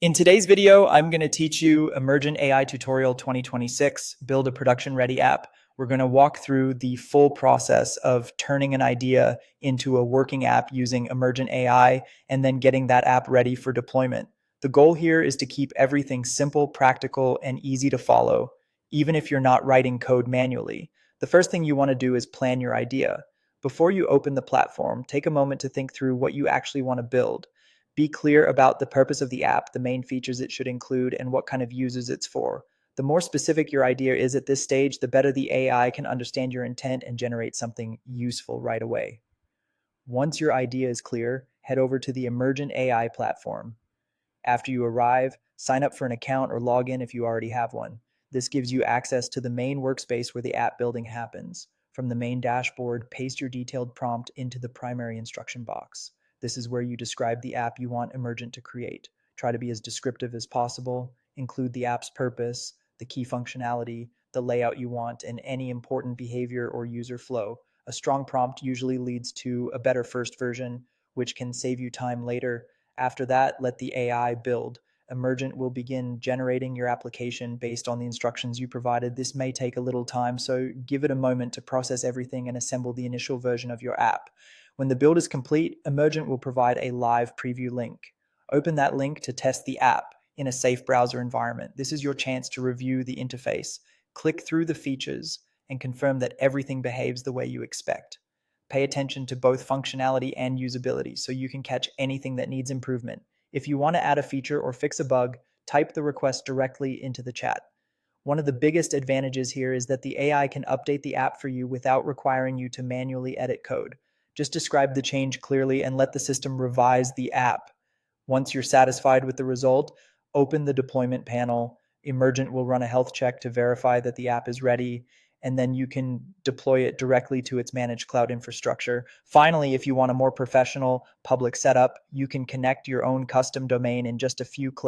In today's video, I'm going to teach you Emergent AI Tutorial 2026, Build a Production-Ready App. We're going to walk through the full process of turning an idea into a working app using Emergent AI and then getting that app ready for deployment. The goal here is to keep everything simple, practical, and easy to follow, even if you're not writing code manually. The first thing you want to do is plan your idea. Before you open the platform, take a moment to think through what you actually want to build. Be clear about the purpose of the app, the main features it should include, and what kind of users it's for. The more specific your idea is at this stage, the better the AI can understand your intent and generate something useful right away. Once your idea is clear, head over to the Emergent AI platform. After you arrive, sign up for an account or log in if you already have one. This gives you access to the main workspace where the app building happens. From the main dashboard, paste your detailed prompt into the primary instruction box. This is where you describe the app you want Emergent to create. Try to be as descriptive as possible. Include the app's purpose, the key functionality, the layout you want, and any important behavior or user flow. A strong prompt usually leads to a better first version, which can save you time later. After that, let the AI build. Emergent will begin generating your application based on the instructions you provided. This may take a little time, so give it a moment to process everything and assemble the initial version of your app. When the build is complete, Emergent will provide a live preview link. Open that link to test the app in a safe browser environment. This is your chance to review the interface, click through the features, and confirm that everything behaves the way you expect. Pay attention to both functionality and usability so you can catch anything that needs improvement. If you want to add a feature or fix a bug, type the request directly into the chat. One of the biggest advantages here is that the AI can update the app for you without requiring you to manually edit code. Just describe the change clearly and let the system revise the app. Once you're satisfied with the result, open the deployment panel. Emergent will run a health check to verify that the app is ready, and then you can deploy it directly to its managed cloud infrastructure. Finally, if you want a more professional public setup, you can connect your own custom domain in just a few clicks.